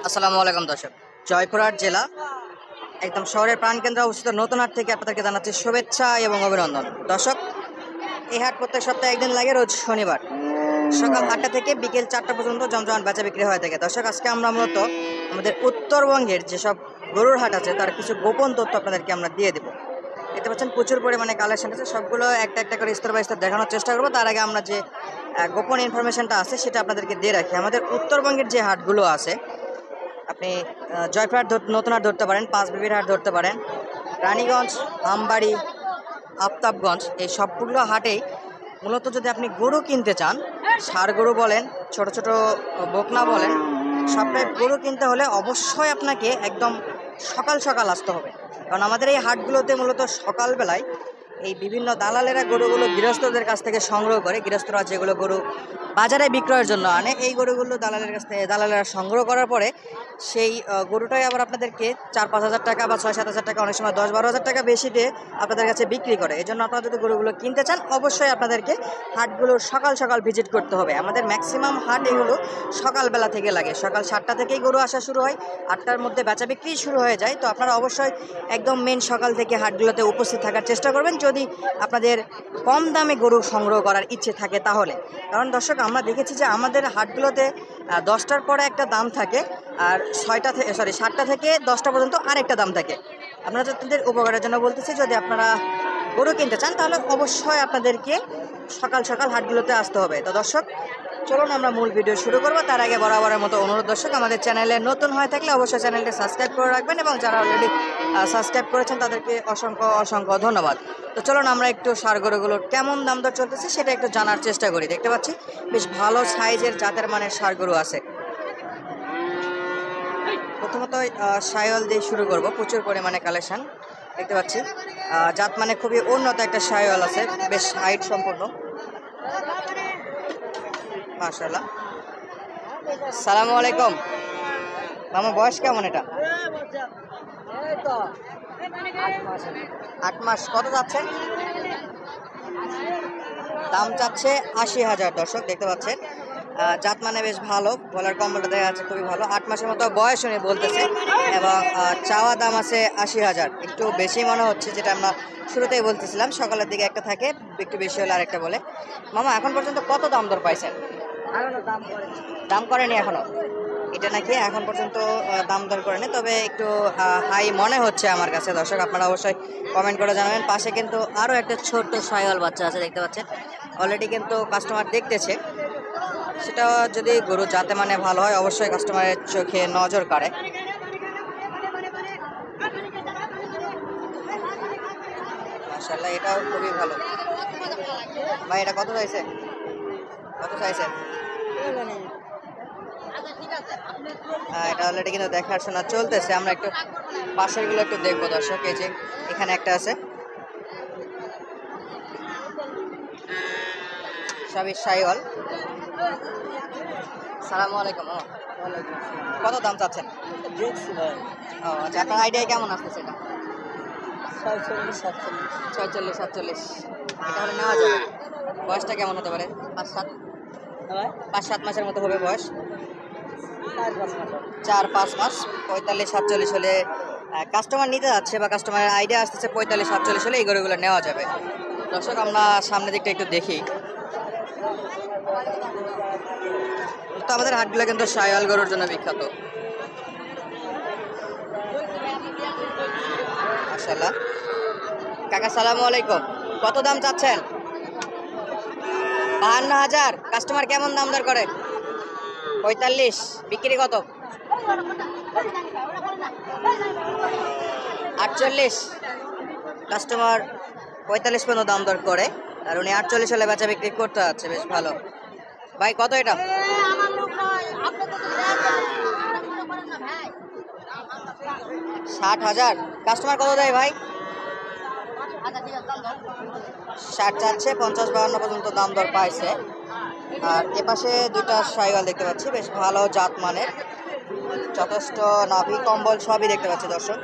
আসসালামু আলাইকুম দর্শক, জয়পুরহাট জেলা একদম শহরের প্রাণকেন্দ্রে অবস্থিত নতুন হাট থেকে আপনাদেরকে জানাচ্ছি শুভেচ্ছা এবং অভিনন্দন। দর্শক, এই হাট প্রত্যেক সপ্তাহে একদিন লাগে, রোজ শনিবার সকাল 8টা থেকে বিকেল 4টা পর্যন্ত জমজমাট বেচা বিক্রি হয়ে থাকে। দর্শক, আজকে আমরা মূলত আমাদের উত্তরবঙ্গের যেসব গরুর হাট আছে তার কিছু গোপন তথ্য আপনাদেরকে আমরা দিয়ে দেবো। দেখতে পাচ্ছেন প্রচুর পরিমাণে কালেকশন আছে, সবগুলো একটা একটা করে স্তর বাই স্তর দেখানোর চেষ্টা করবো। তার আগে আমরা যে গোপন ইনফরমেশনটা আছে সেটা আপনাদেরকে দিয়ে রাখি। আমাদের উত্তরবঙ্গের যে হাটগুলো আছে, আপনি জয়পুরহাট নতুন হাট ধরতে পারেন, পাঁচবিবির হাট ধরতে পারেন, রানীগঞ্জ, আমবাড়ি, আফতাবগঞ্জ, এই সবগুলো হাটেই মূলত যদি আপনি গরু কিনতে চান, ষাঁড় গরু বলেন, ছোট ছোট বকনা বলেন, সব টাইপ গরু কিনতে হলে অবশ্যই আপনাকে একদম সকাল সকাল আসতে হবে। কারণ আমাদের এই হাটগুলোতে মূলত সকালবেলায় এই বিভিন্ন দালালেরা গরুগুলো গৃহস্থদের কাছ থেকে সংগ্রহ করে, গৃহস্থরা যেগুলো গরু বাজারে বিক্রয়ের জন্য আনে, এই গরুগুলো দালালের কাছ থেকে দালালেরা সংগ্রহ করার পরে সেই গরুটাই আবার আপনাদেরকে 4-5 হাজার টাকা বা 6-7 হাজার টাকা, অনেক সময় 10-12 হাজার টাকা বেশি দিয়ে আপনাদের কাছে বিক্রি করে। এই জন্য আপনারা যদি গরুগুলো কিনতে চান অবশ্যই আপনাদেরকে হাটগুলো সকাল সকাল ভিজিট করতে হবে। আমাদের ম্যাক্সিমাম হাট এগুলো সকালবেলা থেকে লাগে, সকাল 7টা থেকেই গরু আসা শুরু হয়, 8টার মধ্যে বেচা বিক্রি শুরু হয়ে যায়। তো আপনারা অবশ্যই একদম মেন সকাল থেকে হাটগুলোতে উপস্থিত থাকার চেষ্টা করবেন যদি আপনাদের কম দামে গরু সংগ্রহ করার ইচ্ছে থাকে তাহলে। কারণ দর্শক, আমরা দেখেছি যে আমাদের হাটগুলোতে 10টার পরে একটা দাম থাকে, আর 7টা থেকে 10টা পর্যন্ত আরেকটা দাম থাকে। আপনারা আপনাদের উপকারের জন্য বলতেছি, যদি আপনারা গরু কিনতে চান তাহলে অবশ্যই আপনাদেরকে সকাল সকাল হাটগুলোতে আসতে হবে। তো দর্শক, চলুন আমরা মূল ভিডিও শুরু করবো। তার আগে বরাবরের মতো অনুরোধ, দর্শক আমাদের চ্যানেলে নতুন হয়ে থাকলে অবশ্যই চ্যানেলটি সাবস্ক্রাইব করে রাখবেন, এবং যারা অলরেডি সাবস্ক্রাইব করেছেন তাদেরকে অসংখ্য অসংখ্য ধন্যবাদ। তো চলুন আমরা একটু ষাঁড় গরুগুলোর কেমন দাম দর চলতেছে সেটা একটু জানার চেষ্টা করি। দেখতে পাচ্ছি বেশ ভালো সাইজের জাতের মানের ষাঁড় গরু আছে। প্রথমত শাহিওয়াল দিয়ে শুরু করব। প্রচুর পরিমাণে কালেকশন দেখতে পাচ্ছি, জাত মানে খুবই উন্নত একটা শাহিওয়াল আছে, বেশ হাইট সম্পূর্ণ, মাশাআল্লাহ। সালামু আলাইকুম মামা, বয়স কেমন এটা? 8 মাস। কত যাচ্ছেন? দাম চাচ্ছে 80,000। দর্শক দেখতে পাচ্ছেন, জাত মানে বেশ ভালো, গলার কম্বলটা দেখা যাচ্ছে খুবই ভালো। 8 মাসের মতো বয়স উনি বলতেছে, এবং চাওয়া দাম আছে 80,000। একটু বেশি মনে হচ্ছে, যেটা আমরা শুরুতেই বলতেছিলাম, সকালের দিকে একটা থাকে, একটু বেশি হলে আরেকটা বলে। মামা, এখন পর্যন্ত কত দাম দর পাইছেন? দাম করেনি এখনো? এটা নাকি এখন পর্যন্ত দাম দর করেনি, তবে একটু হাই মনে হচ্ছে আমার কাছে। দর্শক, আপনারা অবশ্যই কমেন্ট করে জানাবেন। পাশে কিন্তু আরও একটা ছোট্ট শাহিওয়াল বাচ্চা আছে, দেখতে পাচ্ছেন। অলরেডি কিন্তু কাস্টমার দেখতেছে, সেটা যদি গরু যাতে মানে ভালো হয় অবশ্যই কাস্টমারের চোখে নজর কাড়ে। মাশাআল্লাহ, এটাও খুবই ভালো। ভাই, এটা কত চাইছে? কত চাইছে? এটা অলরেডি কিন্তু দেখাশোনা চলতেছে। আমরা একটু পাশেরগুলো একটু দেখবো দর্শক। এই যে এখানে একটা আছে, সবই শাহিওয়াল। সালামু আলাইকুম। কত দাম চাচ্ছেন? ও আচ্ছা, আপনার আইডিয়া কেমন আসতেছে? এটা 46-47। এটা হলে নেওয়া যাবে। বয়সটা কেমন হতে পারে? 5-7 মাসের মতো হবে বয়স। 4-5 মাস। 45-47 হলে কাস্টমার নিতে যাচ্ছে, বা কাস্টমারের আইডিয়া আসতেছে 45-47 হলে এই গরুগুলো নেওয়া যাবে। দর্শক, আমরা সামনের দিকটা একটু দেখি। তো আমাদের হাটগুলো কিন্তু শাহিওয়াল গরুর জন্য বিখ্যাত, মাশাআল্লাহ। কাকা, সালামু আলাইকুম। কত দাম চাচ্ছেন? 52,000। কাস্টমার কেমন দাম দর করে? 45। বিক্রি কত? 48। কাস্টমার 45 পর্যন্ত দাম দর করে, আর উনি 48 হলে বেচা বিক্রি করতে যাচ্ছে, বেশ ভালো। ভাই, কত এটা? 60,000। কাস্টমার কত দেয় ভাই? 60 চাচ্ছে, 50-52 পর্যন্ত দাম দর পাইছে। আর এপাশে দুটা শাহিওয়াল দেখতে পাচ্ছি, বেশ ভালো জাত মানের, যথেষ্ট নাভি কম্বল সবই দেখতে পাচ্ছি দর্শক।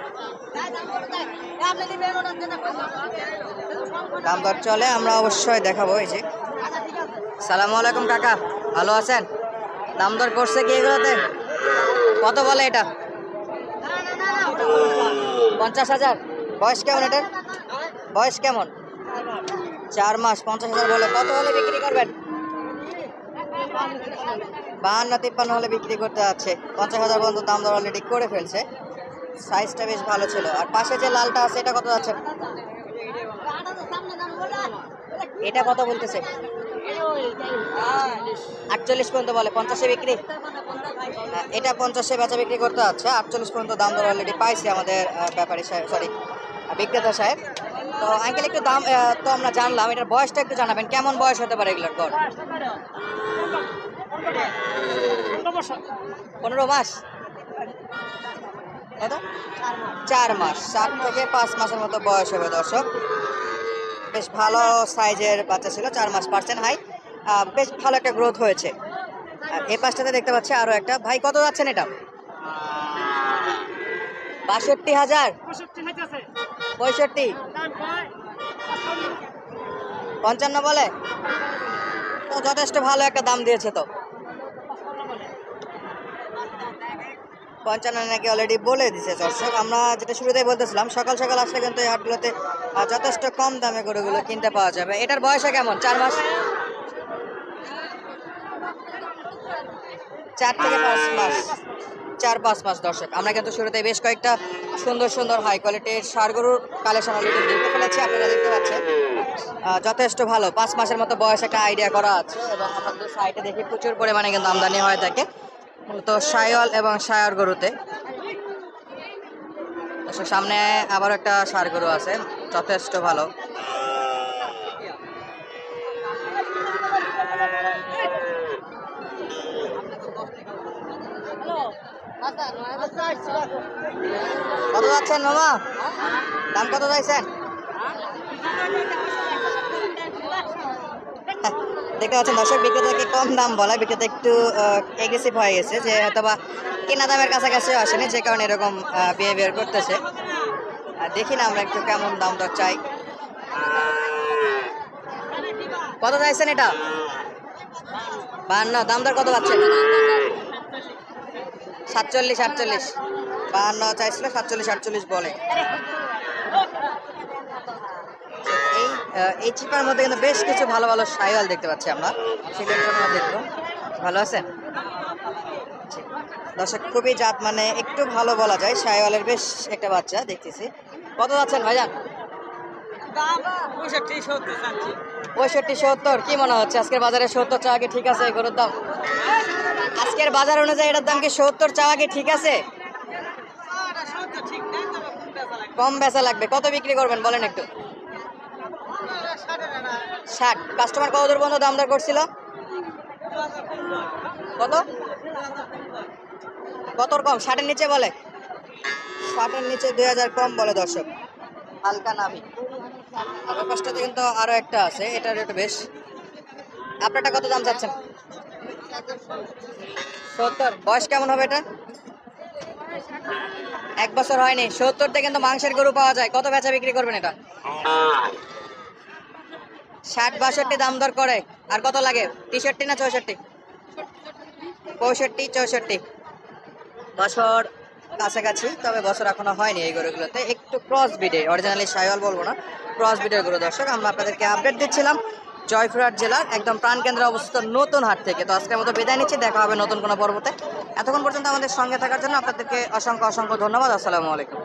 দাম দর চলে, আমরা অবশ্যই দেখাবো। এই যে, সালামু আলাইকুম কাকা, ভালো আছেন? দাম দর করছে কি এগুলোতে? কত বলে এটা? 50,000। বয়স কেমন এটার? বয়স কেমন? 4 মাস। 50,000 বলে। কত হলে বিক্রি করবেন? 52-53 হলে বিক্রি করতে যাচ্ছে। 50,000 পর্যন্ত দাম দর অলরেডি করে ফেলছে। সাইজটা বেশ ভালো ছিল। আর পাশে যে লালটা আছে এটা কত যাচ্ছে? এটা কত বলতেছে? 48 পর্যন্ত বলে। 50-এ বিক্রি। এটা 50-এ বেচা বিক্রি করতে যাচ্ছে। 48 পর্যন্ত দাম দর অলরেডি পাইছি আমাদের ব্যাপারী সাহেব, সরি বিক্রেতা সাহেব। তো আঙ্কেল একটু দাম তো আমরা জানলাম, এটার বয়সটা একটু জানাবেন, কেমন বয়স হতে পারে এগুলোর? গড় 15 মাস। কত? 4 মাস। 4 থেকে 5 মাসের মতো বয়স হবে দর্শক। বেশ ভালো সাইজের বাচ্চা ছিল, 4 মাস। পার্সেন্ট হাই, বেশ ভালো একটা গ্রোথ হয়েছে। আর এই পাশটাতে দেখতে পাচ্ছি আরো একটা। ভাই কত যাচ্ছেন এটা? 62,000। 65। 55 বলে। তো যথেষ্ট ভালো একটা দাম দিয়েছে তো। 55 নাকি অলরেডি বলে দিছে দর্শক। আমরা যেটা শুরুতেই বলতেছিলাম, সকাল সকাল আসলে কিন্তু এই হাটগুলোতে যথেষ্ট কম দামে গরুগুলো কিনতে পাওয়া যাবে। এটার বয়সটা কেমন? 4 মাস। 4 থেকে 5 মাস। 4-5 মাস দর্শক। আমরা কিন্তু শুরুতে বেশ কয়েকটা সুন্দর সুন্দর হাই কোয়ালিটির ষাঁড় গরুর কালেকশন অলরেডি দেখতে ফেলেছি, আপনারা দেখতে পাচ্ছেন। যথেষ্ট ভালো। 5 মাসের মতো বয়স একটা আইডিয়া করা আছে। এবং আমাদের সাইটে দেখি প্রচুর পরিমাণে কিন্তু আমদানি হয়ে থাকে, মূলত শাইওয়াল এবং শায়ার গরুতে। সামনে আবার একটা ষাঁড় গরু আছে, যথেষ্ট ভালো। কত যাচ্ছেন মামা? দাম কত চাইছেন? দেখতে পাচ্ছেন দর্শক, বিক্রেতাকে কম দাম বলা, বিক্রেতা একটু এগ্রেসিভ হয়ে গেছে, যে হয়তো বা কেনা দামের কাছাকাছি আসেনি, যে কারণে এরকম বিহেভিয়ার করতেছে। দেখি না আমরা একটু কেমন দাম দর চাই। কত চাইছেন এটা? 52। দাম দর কত পাচ্ছেন? 47-48। 52 চাইছিল, 47-48 বলে। এই চিপার মধ্যে কিন্তু বেশ কিছু ভালো ভালো শাইওয়াল দেখতে পাচ্ছি আমরা। সিলেক্টর দেখবো। ভালো আছেন দর্শক? খুবই জাত মানে একটু ভালো বলা যায়, শাইওয়ালের বেশ একটা বাচ্চা দেখতেছি। কত যাচ্ছেন ভাইজান? 65-70। কি মনে হচ্ছে আজকের বাজারে 70 চাওয়া কি ঠিক আছে গরুর দাম? আজকের বাজার অনুযায়ী এটার দাম কি 70 চাওয়া কি ঠিক আছে? কম বেচা লাগবে। কত বিক্রি করবেন বলেন একটু? 60। কাস্টমার কত দূর পর্যন্ত দাম দর করছিল? কত কত কম? 60-এর নিচে বলে। 60-এর নিচে 2000 কম বলে দর্শক। হালকা নামি। আর কষ্টতে কিন্তু আরো একটা আছে, এটার একটু বেশ। আপনারটা কত দাম চাচ্ছেন? 70। বয়স কেমন হবে এটা? 1 বছর হয়নি। 70-তে কিন্তু মাংসের গরু পাওয়া যায়। কত বেচা বিক্রি করবেন এটা? 60-62 দাম দর করে। আর কত লাগে? 63 না 64? 65-64 বছর কাছাকাছি, তবে বছর এখনো হয়নি এই গরুগুলোতে। একটু ক্রস ব্রিডে, অরিজিনালি শাইওয়াল বলবো না, ক্রস ব্রিডের গরু দর্শক। আমরা আপনাদেরকে আপডেট দিচ্ছিলাম জয়পুরহাট জেলার একদম প্রাণকেন্দ্রে অবস্থিত নতুন হাট থেকে। তো আজকের মতো বিদায় নিচ্ছি, দেখা হবে নতুন কোনো পর্বতে। এতক্ষণ পর্যন্ত আমাদের সঙ্গে থাকার জন্য আপনাদেরকে অসংখ্য অসংখ্য ধন্যবাদ। আসসালামু আলাইকুম।